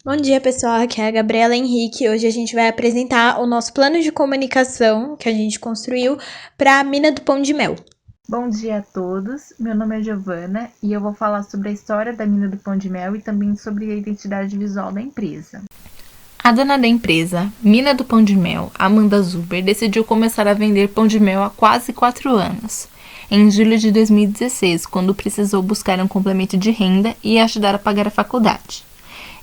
Bom dia, pessoal. Aqui é a Gabriela Henrique. Hoje a gente vai apresentar o nosso plano de comunicação que a gente construiu para a Mina do Pão de Mel. Bom dia a todos, meu nome é Giovana e eu vou falar sobre a história da Mina do Pão de Mel e também sobre a identidade visual da empresa. A dona da empresa, Mina do Pão de Mel, Amanda Zuber, decidiu começar a vender pão de mel há quase 4 anos, em julho de 2016, quando precisou buscar um complemento de renda e ajudar a pagar a faculdade.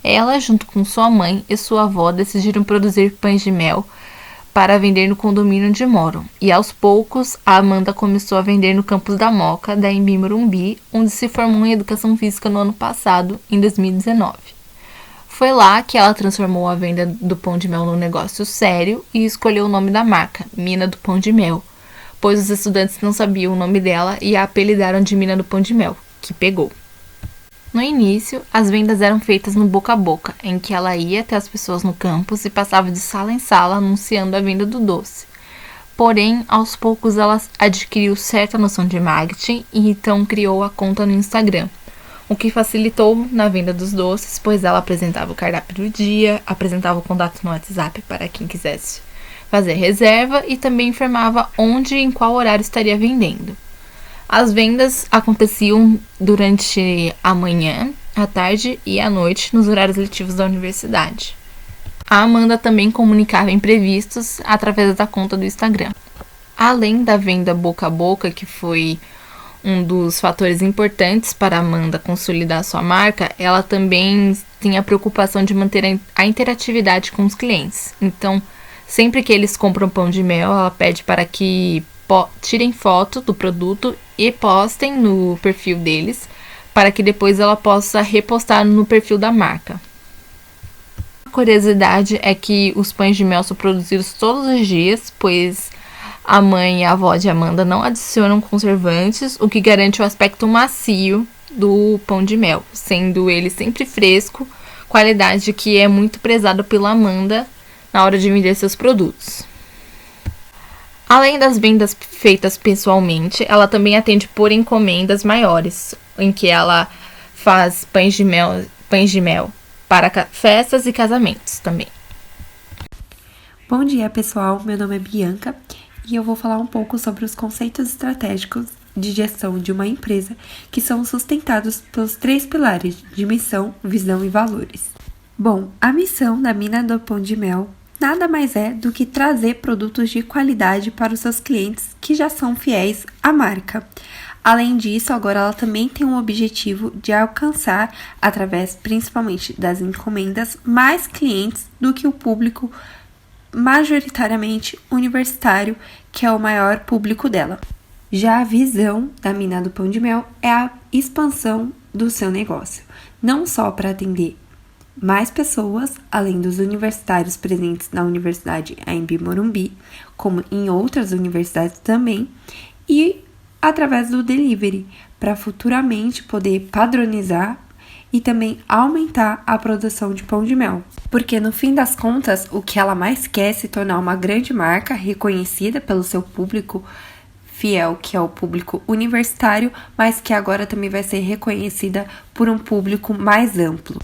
Ela, junto com sua mãe e sua avó, decidiram produzir pães de mel para vender no condomínio onde moram. E aos poucos, a Amanda começou a vender no campus da Moca, da Embi Morumbi, onde se formou em Educação Física no ano passado, em 2019. Foi lá que ela transformou a venda do pão de mel num negócio sério e escolheu o nome da marca, Mina do Pão de Mel, pois os estudantes não sabiam o nome dela e a apelidaram de Mina do Pão de Mel, que pegou. No início, as vendas eram feitas no boca a boca, em que ela ia até as pessoas no campus e passava de sala em sala anunciando a venda do doce. Porém, aos poucos ela adquiriu certa noção de marketing e então criou a conta no Instagram, o que facilitou na venda dos doces, pois ela apresentava o cardápio do dia, apresentava o contato no WhatsApp para quem quisesse fazer reserva e também informava onde e em qual horário estaria vendendo. As vendas aconteciam durante a manhã, a tarde e a noite, nos horários letivos da universidade. A Amanda também comunicava imprevistos através da conta do Instagram. Além da venda boca a boca, que foi um dos fatores importantes para a Amanda consolidar sua marca, ela também tem a preocupação de manter a interatividade com os clientes. Então, sempre que eles compram pão de mel, ela pede para que tirem foto do produto e postem no perfil deles, para que depois ela possa repostar no perfil da marca. A curiosidade é que os pães de mel são produzidos todos os dias, pois a mãe e a avó de Amanda não adicionam conservantes, o que garante o aspecto macio do pão de mel, sendo ele sempre fresco, qualidade que é muito prezada pela Amanda na hora de vender seus produtos. Além das vendas feitas pessoalmente, ela também atende por encomendas maiores, em que ela faz pães de mel para festas e casamentos também. Bom dia, pessoal. Meu nome é Bianca e eu vou falar um pouco sobre os conceitos estratégicos de gestão de uma empresa que são sustentados pelos 3 pilares de missão, visão e valores. Bom, a missão da Mina do Pão de Mel nada mais é do que trazer produtos de qualidade para os seus clientes que já são fiéis à marca. Além disso, agora ela também tem um objetivo de alcançar, através principalmente das encomendas, mais clientes do que o público majoritariamente universitário, que é o maior público dela. Já a visão da Mina do Pão de Mel é a expansão do seu negócio, não só para atender mais pessoas, além dos universitários presentes na Universidade Embi Morumbi, como em outras universidades também, e através do delivery, para futuramente poder padronizar e também aumentar a produção de pão de mel. Porque no fim das contas, o que ela mais quer é se tornar uma grande marca reconhecida pelo seu público fiel, que é o público universitário, mas que agora também vai ser reconhecida por um público mais amplo.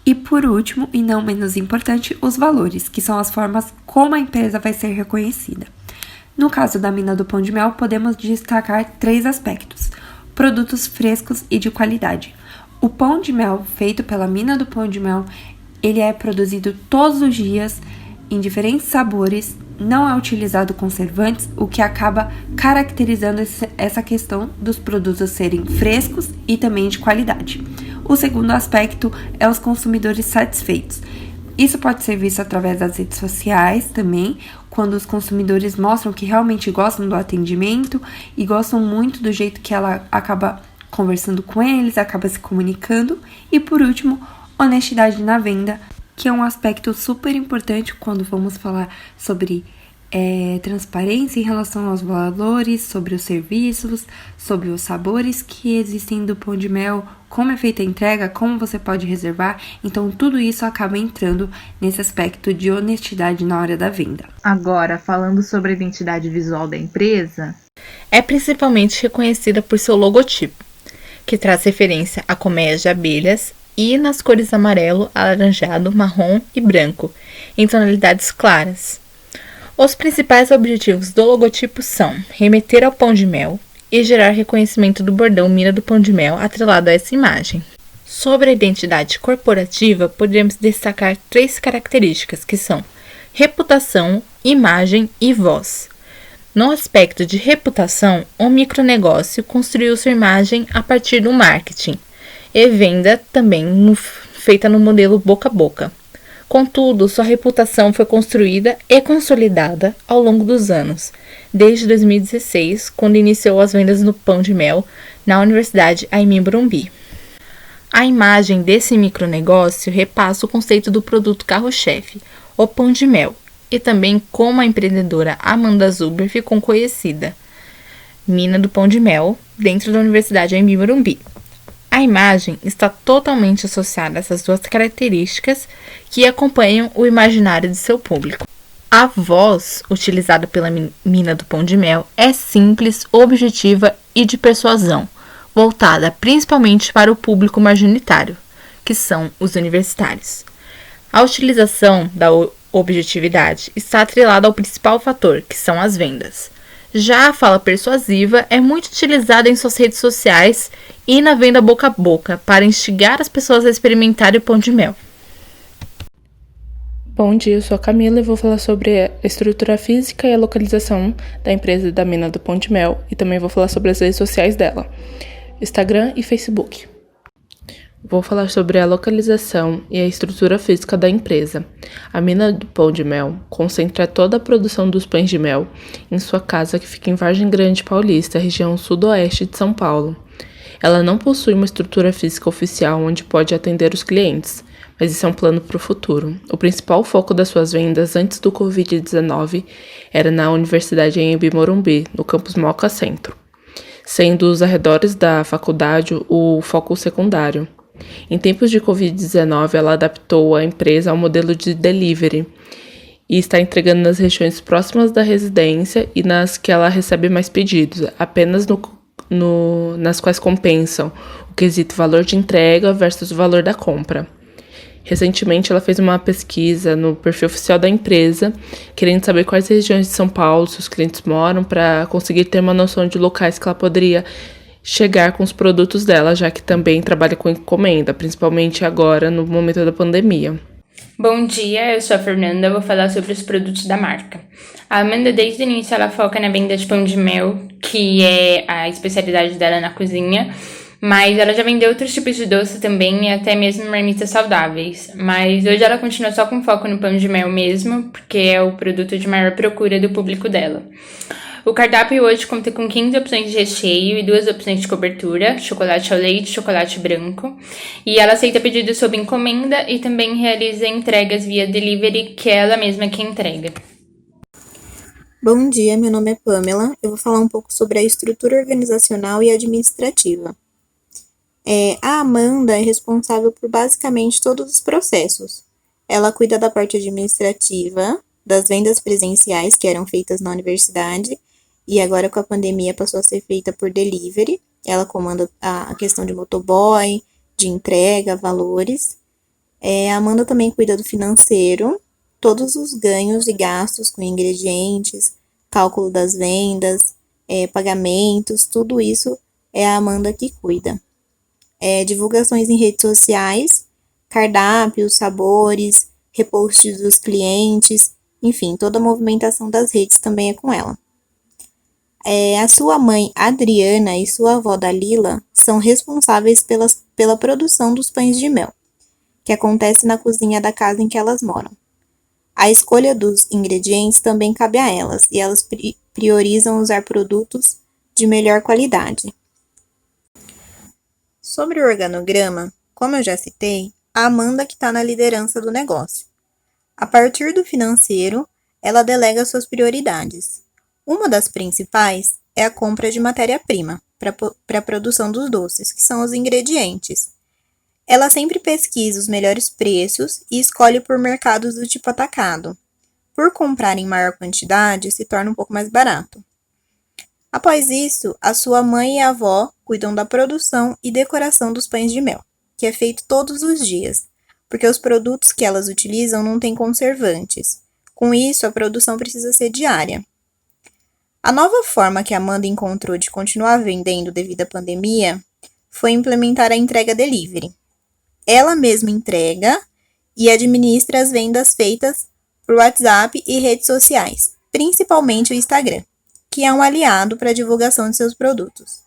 E por último, e não menos importante, os valores, que são as formas como a empresa vai ser reconhecida. No caso da Mina do Pão de Mel, podemos destacar 3 aspectos: produtos frescos e de qualidade. O pão de mel feito pela Mina do Pão de Mel, ele é produzido todos os dias em diferentes sabores, não é utilizado conservantes, o que acaba caracterizando essa questão dos produtos serem frescos e também de qualidade. O segundo aspecto é os consumidores satisfeitos. Isso pode ser visto através das redes sociais também, quando os consumidores mostram que realmente gostam do atendimento e gostam muito do jeito que ela acaba conversando com eles, acaba se comunicando. E por último, honestidade na venda, que é um aspecto super importante quando vamos falar sobre transparência em relação aos valores, sobre os serviços, sobre os sabores que existem do pão de mel, como é feita a entrega, como você pode reservar. Então, tudo isso acaba entrando nesse aspecto de honestidade na hora da venda. Agora, falando sobre a identidade visual da empresa, É principalmente reconhecida por seu logotipo, que traz referência a colmeias de abelhas e nas cores amarelo, alaranjado, marrom e branco, em tonalidades claras. Os principais objetivos do logotipo são remeter ao pão de mel e gerar reconhecimento do bordão Mina do Pão de Mel atrelado a essa imagem. Sobre a identidade corporativa, podemos destacar 3 características, que são reputação, imagem e voz. No aspecto de reputação, o micronegócio construiu sua imagem a partir do marketing e venda também feita no modelo boca a boca. Contudo, sua reputação foi construída e consolidada ao longo dos anos, desde 2016, quando iniciou as vendas no Pão de Mel na Universidade Aimee Morumbi. A imagem desse micronegócio repassa o conceito do produto carro-chefe, o Pão de Mel, e também como a empreendedora Amanda Zuber ficou conhecida, Mina do Pão de Mel, dentro da Universidade Aimee Morumbi. A imagem está totalmente associada a essas 2 características que acompanham o imaginário de seu público. A voz utilizada pela Mina do Pão de Mel é simples, objetiva e de persuasão, voltada principalmente para o público majoritário, que são os universitários. A utilização da objetividade está atrelada ao principal fator, que são as vendas. Já a fala persuasiva é muito utilizada em suas redes sociais e na venda boca a boca para instigar as pessoas a experimentarem o pão de mel. Bom dia, eu sou a Camila e vou falar sobre a estrutura física e a localização da empresa da Mina do Pão de Mel e também vou falar sobre as redes sociais dela, Instagram e Facebook. Vou falar sobre a localização e a estrutura física da empresa. A Mina do Pão de Mel concentra toda a produção dos pães de mel em sua casa, que fica em Vargem Grande Paulista, região sudoeste de São Paulo. Ela não possui uma estrutura física oficial onde pode atender os clientes, mas isso é um plano para o futuro. O principal foco das suas vendas antes do Covid-19 era na Universidade Aimee Morumbi, no campus Moca Centro, sendo os arredores da faculdade o foco secundário. Em tempos de Covid-19, ela adaptou a empresa ao modelo de delivery e está entregando nas regiões próximas da residência e nas que ela recebe mais pedidos, apenas nas quais compensam o quesito valor de entrega versus o valor da compra. Recentemente, ela fez uma pesquisa no perfil oficial da empresa, querendo saber quais regiões de São Paulo seus clientes moram, para conseguir ter uma noção de locais que ela poderia chegar com os produtos dela, já que também trabalha com encomenda, principalmente agora no momento da pandemia. Bom dia, eu sou a Fernanda, vou falar sobre os produtos da marca. A Amanda, desde o início, ela foca na venda de pão de mel, que é a especialidade dela na cozinha, mas ela já vendeu outros tipos de doce também e até mesmo marmitas saudáveis. Mas hoje ela continua só com foco no pão de mel mesmo, porque é o produto de maior procura do público dela. O cardápio hoje conta com 15 opções de recheio e 2 opções de cobertura, chocolate ao leite e chocolate branco. E ela aceita pedidos sob encomenda e também realiza entregas via delivery, que é ela mesma que entrega. Bom dia, meu nome é Pamela. Eu vou falar um pouco sobre a estrutura organizacional e administrativa. A Amanda é responsável por basicamente todos os processos. Ela cuida da parte administrativa, das vendas presenciais que eram feitas na universidade, e agora com a pandemia passou a ser feita por delivery. Ela comanda a questão de motoboy, de entrega, valores. A Amanda também cuida do financeiro, todos os ganhos e gastos com ingredientes, cálculo das vendas, pagamentos, tudo isso é a Amanda que cuida. Divulgações em redes sociais, cardápios, sabores, reposts dos clientes, enfim, toda a movimentação das redes também é com ela. A sua mãe, Adriana, e sua avó, Dalila, são responsáveis pela produção dos pães de mel, que acontece na cozinha da casa em que elas moram. A escolha dos ingredientes também cabe a elas, e elas priorizam usar produtos de melhor qualidade. Sobre o organograma, como eu já citei, a Amanda que está na liderança do negócio. A partir do financeiro, ela delega suas prioridades. Uma das principais é a compra de matéria-prima para a produção dos doces, que são os ingredientes. Ela sempre pesquisa os melhores preços e escolhe por mercados do tipo atacado. Por comprar em maior quantidade, se torna um pouco mais barato. Após isso, a sua mãe e a avó cuidam da produção e decoração dos pães de mel. que é feito todos os dias, porque os produtos que elas utilizam não têm conservantes. Com isso, a produção precisa ser diária. A nova forma que a Amanda encontrou de continuar vendendo devido à pandemia foi implementar a entrega delivery. Ela mesma entrega e administra as vendas feitas por WhatsApp e redes sociais, principalmente o Instagram, que é um aliado para a divulgação de seus produtos.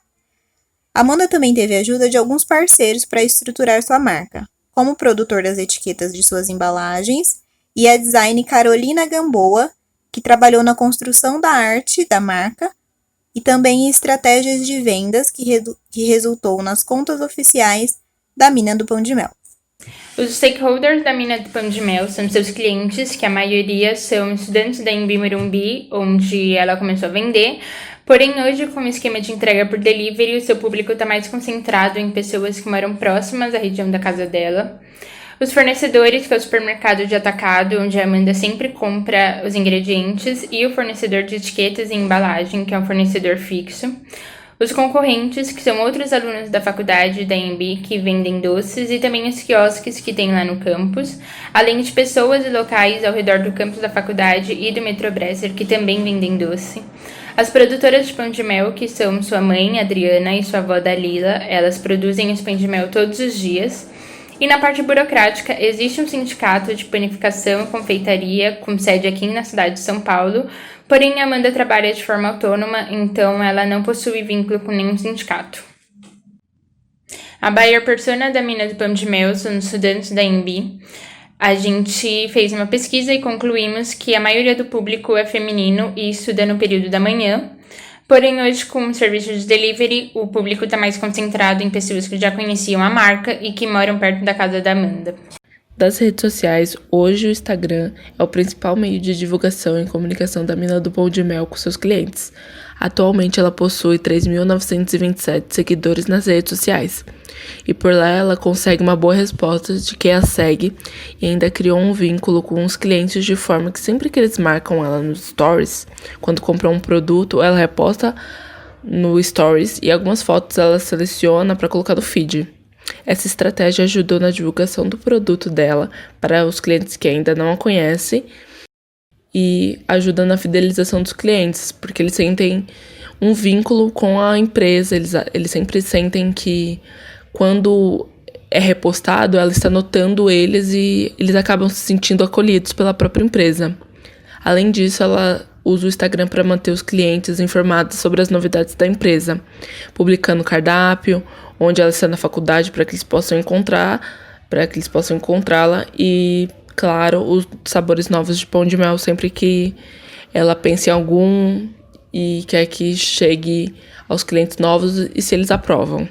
A Amanda também teve a ajuda de alguns parceiros para estruturar sua marca, como o produtor das etiquetas de suas embalagens e a design Carolina Gamboa, que trabalhou na construção da arte da marca e também em estratégias de vendas que resultou nas contas oficiais da Mina do Pão de Mel. Os stakeholders da Mina do Pão de Mel são seus clientes, que a maioria são estudantes da Embi Morumbi, onde ela começou a vender. Porém, hoje, com o esquema de entrega por delivery, o seu público está mais concentrado em pessoas que moram próximas à região da casa dela. Os fornecedores, que é o supermercado de atacado, onde a Amanda sempre compra os ingredientes, e o fornecedor de etiquetas e embalagem, que é um fornecedor fixo. Os concorrentes, que são outros alunos da faculdade da Embi que vendem doces, e também os quiosques que tem lá no campus, além de pessoas e locais ao redor do campus da faculdade e do Metrô Bresser que também vendem doce. As produtoras de pão de mel, que são sua mãe, Adriana, e sua avó, Dalila, elas produzem os pão de mel todos os dias. E na parte burocrática, existe um sindicato de panificação e confeitaria com sede aqui na cidade de São Paulo, porém a Amanda trabalha de forma autônoma, então ela não possui vínculo com nenhum sindicato. A buyer persona da Mina do Pão de Mel são os estudantes da Embi. A gente fez uma pesquisa e concluímos que a maioria do público é feminino e estuda no período da manhã. Porém, hoje, com o serviço de delivery, o público está mais concentrado em pessoas que já conheciam a marca e que moram perto da casa da Amanda. Das redes sociais, hoje o Instagram é o principal meio de divulgação e comunicação da Mina do Pão de Mel com seus clientes. Atualmente, ela possui 3.927 seguidores nas redes sociais. E por lá ela consegue uma boa resposta de quem a segue e ainda criou um vínculo com os clientes de forma que sempre que eles marcam ela nos stories, quando compram um produto, ela reposta no stories e algumas fotos ela seleciona para colocar no feed. Essa estratégia ajudou na divulgação do produto dela para os clientes que ainda não a conhecem e ajuda na fidelização dos clientes, porque eles sentem um vínculo com a empresa, eles sempre sentem que quando é repostado, ela está notando eles e eles acabam se sentindo acolhidos pela própria empresa. Além disso, ela usa o Instagram para manter os clientes informados sobre as novidades da empresa, publicando cardápio, onde ela está na faculdade para que eles possam encontrá-la e, claro, os sabores novos de pão de mel sempre que ela pensa em algum e quer que chegue aos clientes novos e se eles aprovam.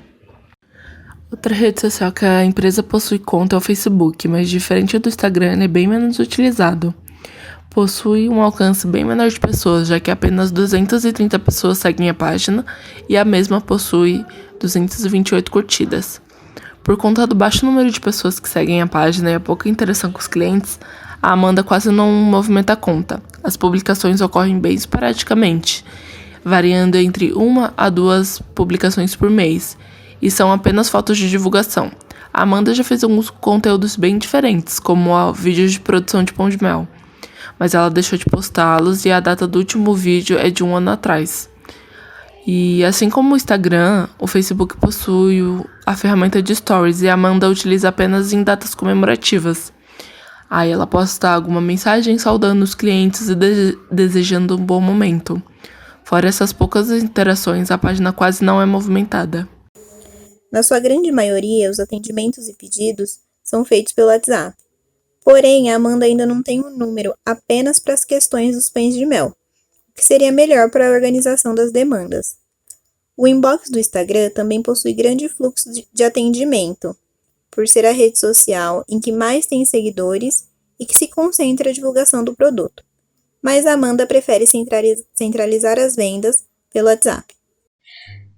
Outra rede social que a empresa possui conta é o Facebook, mas diferente do Instagram, ele é bem menos utilizado. Possui um alcance bem menor de pessoas, já que apenas 230 pessoas seguem a página e a mesma possui 228 curtidas. Por conta do baixo número de pessoas que seguem a página e a pouca interação com os clientes, a Amanda quase não movimenta a conta. As publicações ocorrem bem esporadicamente, variando entre 1 a 2 publicações por mês, e são apenas fotos de divulgação. A Amanda já fez alguns conteúdos bem diferentes, como vídeos de produção de pão de mel, mas ela deixou de postá-los e a data do último vídeo é de 1 ano atrás. E assim como o Instagram, o Facebook possui a ferramenta de Stories e a Amanda utiliza apenas em datas comemorativas. Aí ela posta alguma mensagem saudando os clientes e desejando um bom momento. Fora essas poucas interações, a página quase não é movimentada. Na sua grande maioria, os atendimentos e pedidos são feitos pelo WhatsApp. Porém, a Amanda ainda não tem um número apenas para as questões dos pães de mel, o que seria melhor para a organização das demandas. O inbox do Instagram também possui grande fluxo de atendimento, por ser a rede social em que mais tem seguidores e que se concentra a divulgação do produto. Mas a Amanda prefere centralizar as vendas pelo WhatsApp.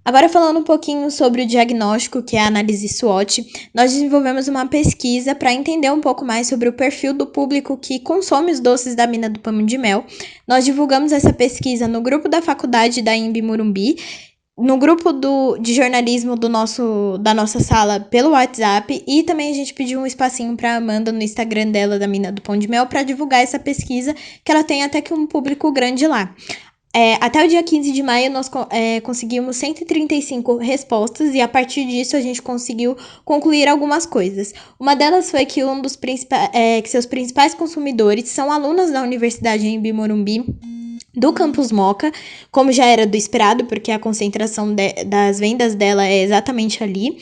Agora falando um pouquinho sobre o diagnóstico, que é a análise SWOT, nós desenvolvemos uma pesquisa para entender um pouco mais sobre o perfil do público que consome os doces da Mina do Pão de Mel. Nós divulgamos essa pesquisa no grupo da faculdade da Embi Morumbi no grupo de jornalismo da nossa sala pelo WhatsApp, e também a gente pediu um espacinho para Amanda no Instagram dela, da Mina do Pão de Mel, para divulgar essa pesquisa, que ela tem até que um público grande lá. Até o dia 15 de maio, nós conseguimos 135 respostas, e a partir disso a gente conseguiu concluir algumas coisas. Uma delas foi que que seus principais consumidores são alunas da Universidade Anhembi Morumbi, do Campus Moca, como já era do esperado, porque a concentração das vendas dela é exatamente ali.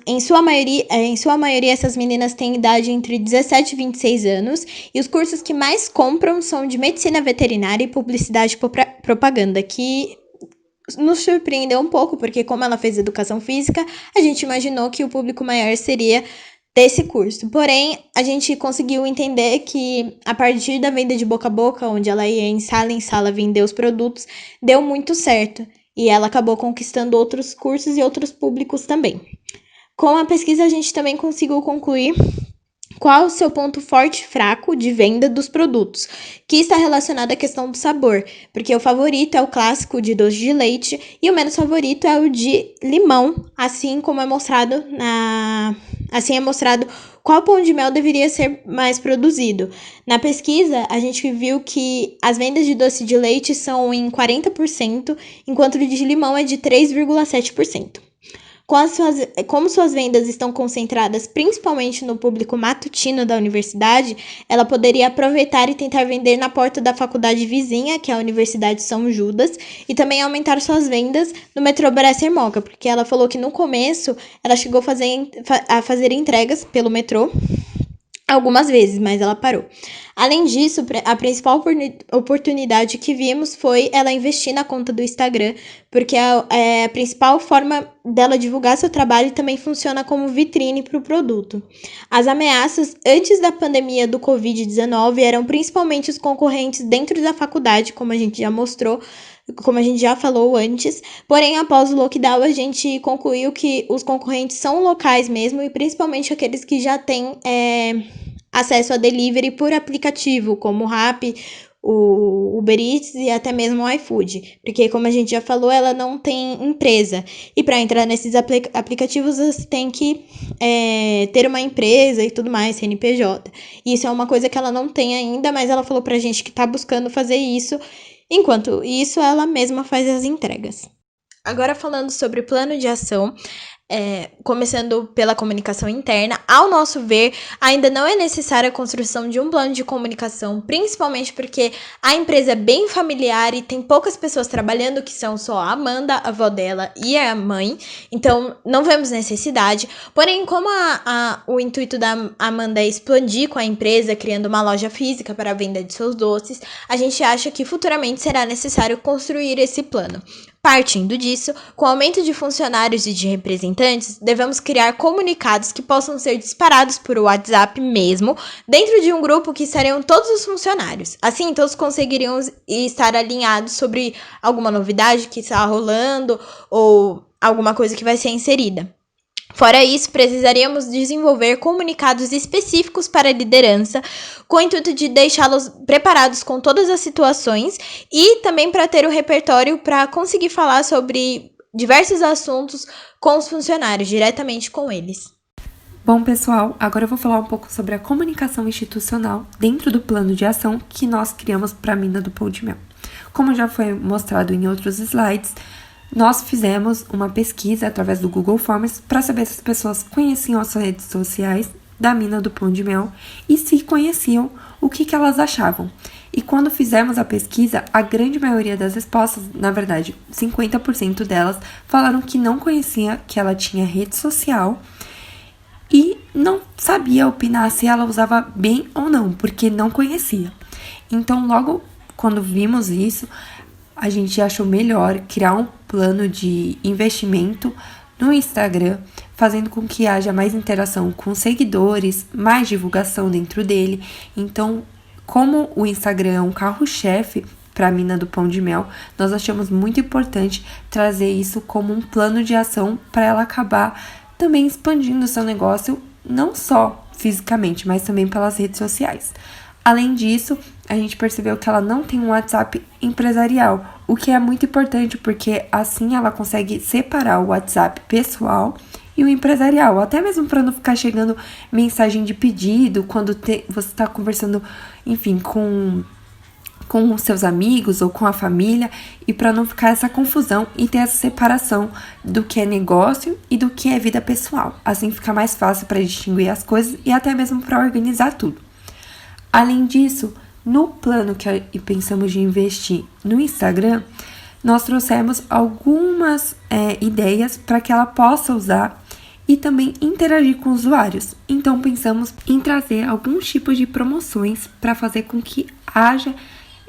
Em sua maioria, essas meninas têm idade entre 17 e 26 anos, e os cursos que mais compram são de medicina veterinária e publicidade e propaganda, que nos surpreendeu um pouco, porque como ela fez educação física, a gente imaginou que o público maior seria desse curso. Porém, a gente conseguiu entender que a partir da venda de boca a boca, onde ela ia em sala vender os produtos, deu muito certo. E ela acabou conquistando outros cursos e outros públicos também. Com a pesquisa, a gente também conseguiu concluir qual o seu ponto forte e fraco de venda dos produtos, que está relacionado à questão do sabor, porque o favorito é o clássico de doce de leite e o menos favorito é o de limão, assim é mostrado qual pão de mel deveria ser mais produzido. Na pesquisa, a gente viu que as vendas de doce de leite são em 40%, enquanto o de limão é de 3,7%. Como suas vendas estão concentradas principalmente no público matutino da universidade, ela poderia aproveitar e tentar vender na porta da faculdade vizinha, que é a Universidade São Judas, e também aumentar suas vendas no metrô Bresser Moca, porque ela falou que no começo ela chegou a fazer entregas pelo metrô algumas vezes, mas ela parou. Além disso, a principal oportunidade que vimos foi ela investir na conta do Instagram, porque é a principal forma dela divulgar seu trabalho e também funciona como vitrine para o produto. As ameaças antes da pandemia do Covid-19 eram principalmente os concorrentes dentro da faculdade, como a gente já falou antes, porém após o lockdown a gente concluiu que os concorrentes são locais mesmo, e principalmente aqueles que já têm acesso a delivery por aplicativo, como o Rappi, o Uber Eats e até mesmo o iFood, porque como a gente já falou, ela não tem empresa, e para entrar nesses aplicativos você tem que ter uma empresa e tudo mais, CNPJ, e isso é uma coisa que ela não tem ainda, mas ela falou pra gente que tá buscando fazer isso. Enquanto isso, ela mesma faz as entregas. Agora falando sobre o plano de ação, começando pela comunicação interna, ao nosso ver, ainda não é necessária a construção de um plano de comunicação, principalmente porque a empresa é bem familiar e tem poucas pessoas trabalhando, que são só a Amanda, a avó dela e a mãe, então não vemos necessidade. Porém, como o intuito da Amanda é expandir com a empresa, criando uma loja física para a venda de seus doces, a gente acha que futuramente será necessário construir esse plano. Partindo disso, com o aumento de funcionários e de representantes, devemos criar comunicados que possam ser disparados por WhatsApp mesmo, dentro de um grupo que estariam todos os funcionários. Assim, todos conseguiriam estar alinhados sobre alguma novidade que está rolando ou alguma coisa que vai ser inserida. Fora isso, precisaríamos desenvolver comunicados específicos para a liderança, com o intuito de deixá-los preparados com todas as situações e também para ter o repertório para conseguir falar sobre diversos assuntos com os funcionários, diretamente com eles. Bom, pessoal, agora eu vou falar um pouco sobre a comunicação institucional dentro do plano de ação que nós criamos para a Mina do Pão de Mel. Como já foi mostrado em outros slides, nós fizemos uma pesquisa através do Google Forms para saber se as pessoas conheciam as redes sociais da Mina do Pão de Mel e se conheciam, o que elas achavam. E quando fizemos a pesquisa, a grande maioria das respostas, na verdade, 50% delas, falaram que não conhecia que ela tinha rede social e não sabia opinar se ela usava bem ou não, porque não conhecia. Então, logo quando vimos isso, a gente achou melhor criar um plano de investimento no Instagram, fazendo com que haja mais interação com seguidores, mais divulgação dentro dele. Então, como o Instagram é um carro-chefe para a Mina do Pão de Mel, nós achamos muito importante trazer isso como um plano de ação para ela acabar também expandindo o seu negócio, não só fisicamente, mas também pelas redes sociais. Além disso, a gente percebeu que ela não tem um WhatsApp empresarial, o que é muito importante porque assim ela consegue separar o WhatsApp pessoal e o empresarial, até mesmo para não ficar chegando mensagem de pedido quando você está conversando, enfim, com os seus amigos ou com a família, e para não ficar essa confusão e ter essa separação do que é negócio e do que é vida pessoal. Assim fica mais fácil para distinguir as coisas e até mesmo para organizar tudo. Além disso, no plano que pensamos de investir no Instagram, nós trouxemos algumas ideias para que ela possa usar e também interagir com usuários. Então, pensamos em trazer alguns tipos de promoções para fazer com que haja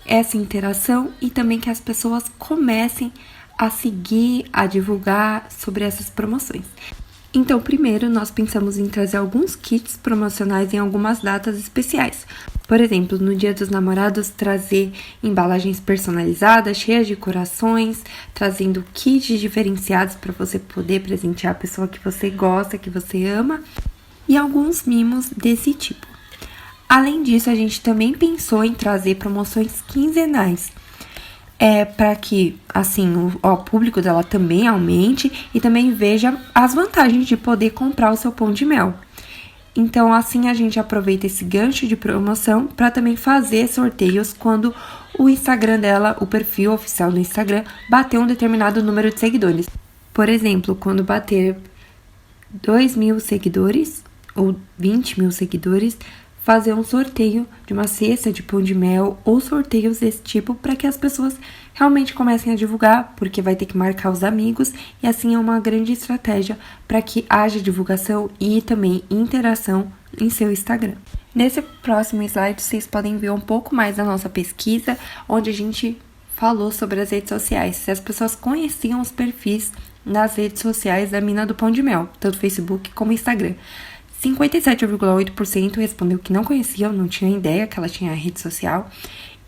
essa interação e também que as pessoas comecem a seguir, a divulgar sobre essas promoções. Então, primeiro, nós pensamos em trazer alguns kits promocionais em algumas datas especiais. Por exemplo, no Dia dos Namorados, trazer embalagens personalizadas, cheias de corações, trazendo kits diferenciados para você poder presentear a pessoa que você gosta, que você ama, e alguns mimos desse tipo. Além disso, a gente também pensou em trazer promoções quinzenais, para que, assim, o público dela também aumente e também veja as vantagens de poder comprar o seu pão de mel. Então, assim, a gente aproveita esse gancho de promoção para também fazer sorteios quando o Instagram dela, o perfil oficial do Instagram, bater um determinado número de seguidores. Por exemplo, quando bater 2.000 seguidores ou 20.000 seguidores, fazer um sorteio de uma cesta de pão de mel ou sorteios desse tipo para que as pessoas realmente comecem a divulgar, porque vai ter que marcar os amigos e assim é uma grande estratégia para que haja divulgação e também interação em seu Instagram. Nesse próximo slide, vocês podem ver um pouco mais da nossa pesquisa, onde a gente falou sobre as redes sociais, se as pessoas conheciam os perfis nas redes sociais da Mina do Pão de Mel, tanto Facebook como Instagram. 57,8% respondeu que não conheciam, não tinham ideia que ela tinha rede social,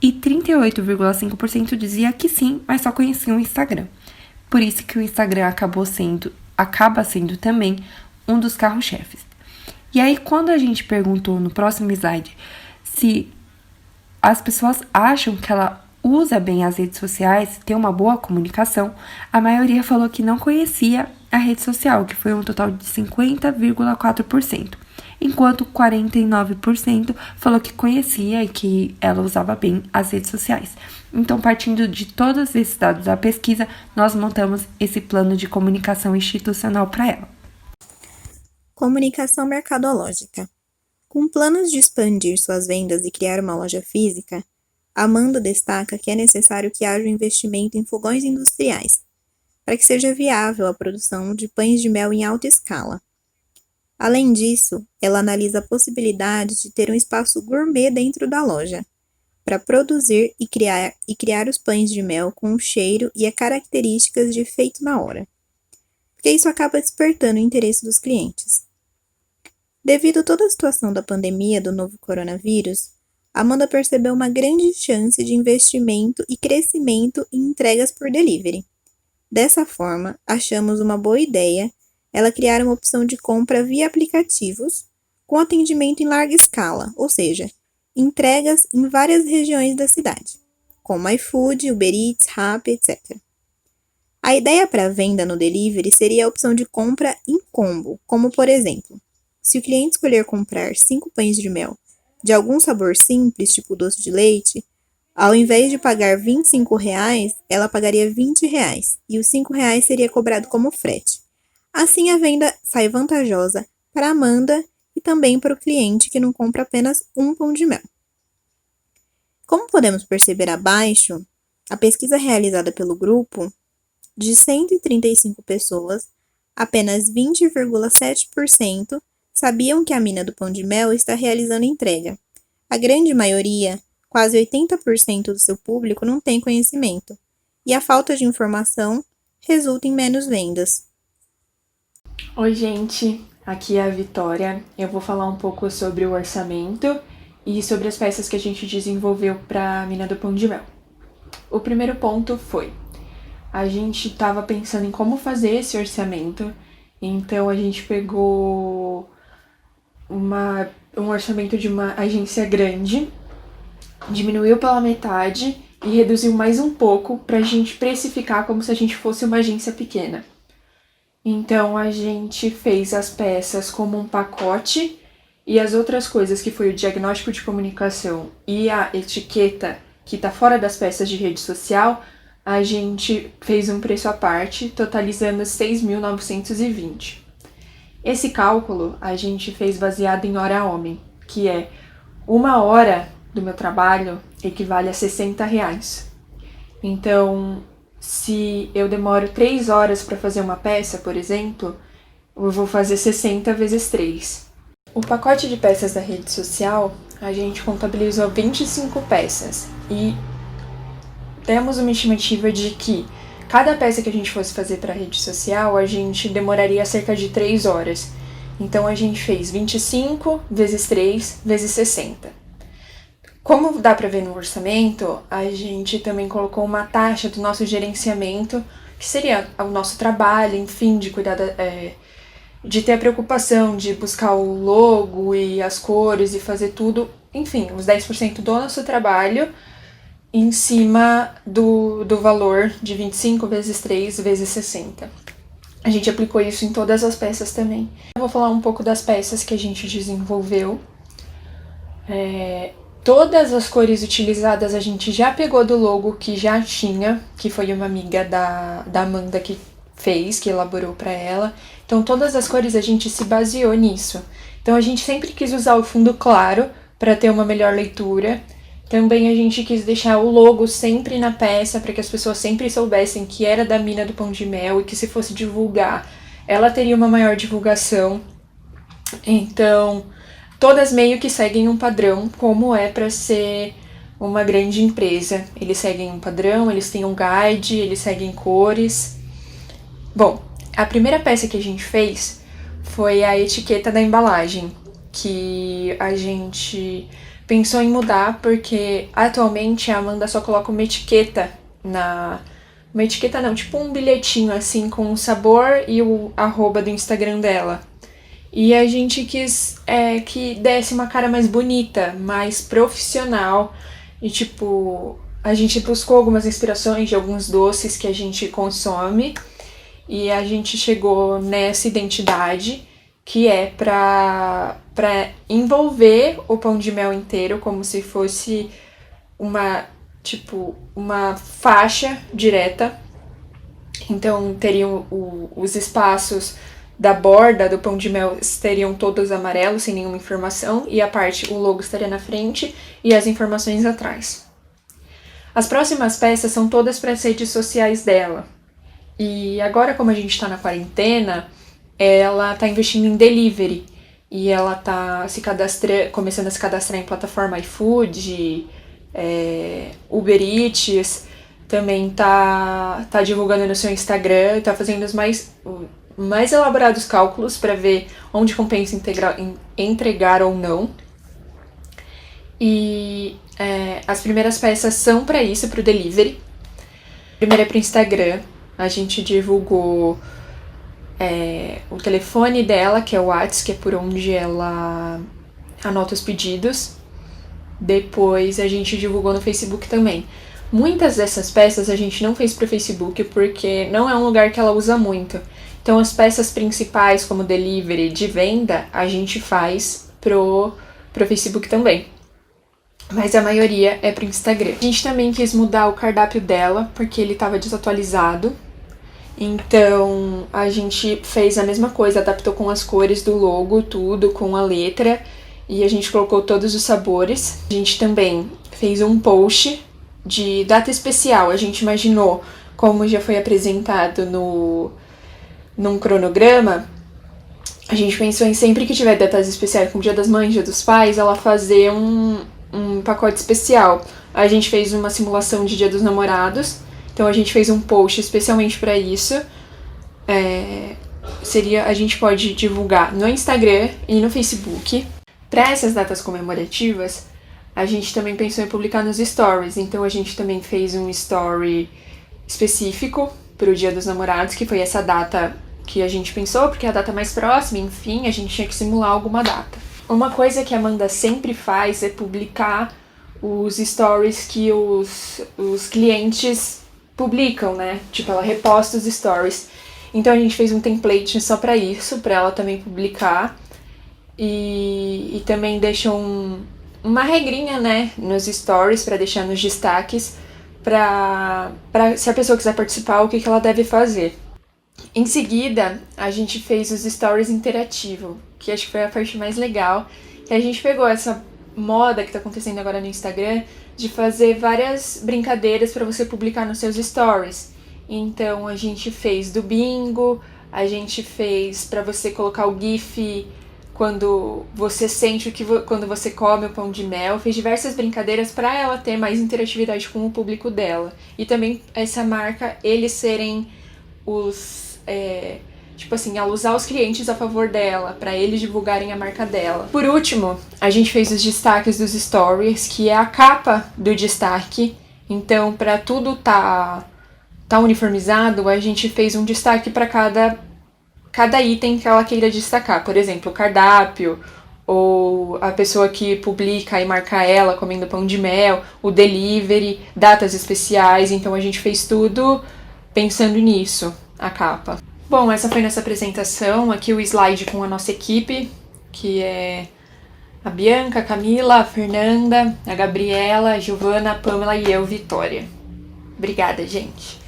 e 38,5% dizia que sim, mas só conheciam o Instagram. Por isso que o Instagram acaba sendo também um dos carros-chefes. E aí, quando a gente perguntou no próximo slide se as pessoas acham que ela usa bem as redes sociais, tem uma boa comunicação, a maioria falou que não conhecia a rede social, que foi um total de 50,4%, enquanto 49% falou que conhecia e que ela usava bem as redes sociais. Então, partindo de todos esses dados da pesquisa, nós montamos esse plano de comunicação institucional para ela. Comunicação mercadológica. Com planos de expandir suas vendas e criar uma loja física, Amanda destaca que é necessário que haja um investimento em fogões industriais, para que seja viável a produção de pães de mel em alta escala. Além disso, ela analisa a possibilidade de ter um espaço gourmet dentro da loja, para produzir e criar os pães de mel com o cheiro e as características de feito na hora, porque isso acaba despertando o interesse dos clientes. Devido a toda a situação da pandemia do novo coronavírus, Amanda percebeu uma grande chance de investimento e crescimento em entregas por delivery. Dessa forma, achamos uma boa ideia ela criar uma opção de compra via aplicativos com atendimento em larga escala, ou seja, entregas em várias regiões da cidade, como iFood, Uber Eats, Rappi, etc. A ideia para venda no delivery seria a opção de compra em combo, como por exemplo, se o cliente escolher comprar 5 pães de mel de algum sabor simples, tipo doce de leite, ao invés de pagar R$ 25, ela pagaria R$ 20 e os R$ 5 seria cobrado como frete. Assim, a venda sai vantajosa para a Amanda e também para o cliente que não compra apenas um pão de mel. Como podemos perceber abaixo, a pesquisa realizada pelo grupo, de 135 pessoas, apenas 20,7% sabiam que a Mina do Pão de Mel está realizando entrega. A grande maioria, quase 80% do seu público, não tem conhecimento, e a falta de informação resulta em menos vendas. Oi, gente, aqui é a Vitória. Eu vou falar um pouco sobre o orçamento e sobre as peças que a gente desenvolveu para a Mina do Pão de Mel. O primeiro ponto foi, a gente estava pensando em como fazer esse orçamento, então a gente pegou um orçamento de uma agência grande, diminuiu pela metade e reduziu mais um pouco para a gente precificar como se a gente fosse uma agência pequena. Então a gente fez as peças como um pacote e as outras coisas, que foi o diagnóstico de comunicação e a etiqueta, que está fora das peças de rede social, a gente fez um preço à parte, totalizando 6.920. Esse cálculo a gente fez baseado em hora homem, que é 1 hora do meu trabalho equivale a R$60. Então, se eu demoro 3 horas para fazer uma peça, por exemplo, eu vou fazer 60 vezes 3. O pacote de peças da rede social, a gente contabilizou 25 peças e temos uma estimativa de que cada peça que a gente fosse fazer para a rede social, a gente demoraria cerca de 3 horas. Então, a gente fez 25 vezes 3 vezes 60. Como dá para ver no orçamento, a gente também colocou uma taxa do nosso gerenciamento, que seria o nosso trabalho, enfim, de cuidar de ter a preocupação de buscar o logo e as cores e fazer tudo, enfim, os 10% do nosso trabalho em cima do valor de 25 vezes 3 vezes 60. A gente aplicou isso em todas as peças também. Eu vou falar um pouco das peças que a gente desenvolveu. Todas as cores utilizadas a gente já pegou do logo que já tinha, que foi uma amiga da Amanda que fez, que elaborou para ela. Então todas as cores a gente se baseou nisso. Então a gente sempre quis usar o fundo claro para ter uma melhor leitura. Também a gente quis deixar o logo sempre na peça para que as pessoas sempre soubessem que era da Mina do Pão de Mel e que se fosse divulgar, ela teria uma maior divulgação. Então, todas meio que seguem um padrão, como é para ser uma grande empresa. Eles seguem um padrão, eles têm um guide, eles seguem cores. Bom, a primeira peça que a gente fez foi a etiqueta da embalagem, que a gente pensou em mudar porque atualmente a Amanda só coloca uma etiqueta Uma etiqueta não, tipo um bilhetinho assim com o sabor e o @ do Instagram dela. E a gente quis que desse uma cara mais bonita, mais profissional. E tipo, a gente buscou algumas inspirações de alguns doces que a gente consome. E a gente chegou nessa identidade que é pra envolver o pão de mel inteiro como se fosse uma faixa direta. Então teriam os espaços da borda do pão de mel estariam todos amarelos, sem nenhuma informação, e o logo estaria na frente e as informações atrás. As próximas peças são todas para as redes sociais dela. E agora, como a gente está na quarentena, ela está investindo em delivery. E ela está começando a se cadastrar em plataforma iFood, Uber Eats, também tá divulgando no seu Instagram, está fazendo os mais elaborados cálculos para ver onde compensa entregar ou não. E as primeiras peças são para isso, para o delivery. A primeira é para o Instagram. A gente divulgou o telefone dela, que é o WhatsApp, que é por onde ela anota os pedidos. Depois a gente divulgou no Facebook também. Muitas dessas peças a gente não fez para o Facebook porque não é um lugar que ela usa muito. Então as peças principais, como delivery de venda, a gente faz pro Facebook também. Mas a maioria é pro Instagram. A gente também quis mudar o cardápio dela porque ele estava desatualizado. Então a gente fez a mesma coisa, adaptou com as cores do logo, tudo, com a letra. E a gente colocou todos os sabores. A gente também fez um post de data especial. A gente imaginou, como já foi apresentado num cronograma, a gente pensou em sempre que tiver datas especiais, como Dia das Mães, Dia dos Pais, ela fazer um pacote especial. A gente fez uma simulação de Dia dos Namorados, então a gente fez um post especialmente para isso. A gente pode divulgar no Instagram e no Facebook. Para essas datas comemorativas, a gente também pensou em publicar nos stories, então a gente também fez um story específico para o Dia dos Namorados, que foi essa data que a gente pensou, porque é a data mais próxima, enfim, a gente tinha que simular alguma data. Uma coisa que a Amanda sempre faz é publicar os stories que os clientes publicam, né? Tipo, ela reposta os stories. Então a gente fez um template só para isso, para ela também publicar. E também deixa uma regrinha, né, nos stories para deixar nos destaques, para se a pessoa quiser participar, o que ela deve fazer. Em seguida, a gente fez os stories interativos, que acho que foi a parte mais legal, que a gente pegou essa moda que tá acontecendo agora no Instagram, de fazer várias brincadeiras para você publicar nos seus stories. Então a gente fez do bingo, a gente fez para você colocar o GIF quando você sente quando você come o pão de mel, fez diversas brincadeiras para ela ter mais interatividade com o público dela. E também essa marca, eles serem ela usar os clientes a favor dela, para eles divulgarem a marca dela. Por último, a gente fez os destaques dos stories, que é a capa do destaque. Então, para tudo tá uniformizado, a gente fez um destaque para cada item que ela queira destacar. Por exemplo, o cardápio, ou a pessoa que publica e marca ela comendo pão de mel, o delivery, datas especiais. Então a gente fez tudo pensando nisso, a capa. Bom, essa foi nossa apresentação. Aqui o slide com a nossa equipe, que é a Bianca, a Camila, a Fernanda, a Gabriela, a Giovana, a Pamela e eu, Vitória. Obrigada, gente!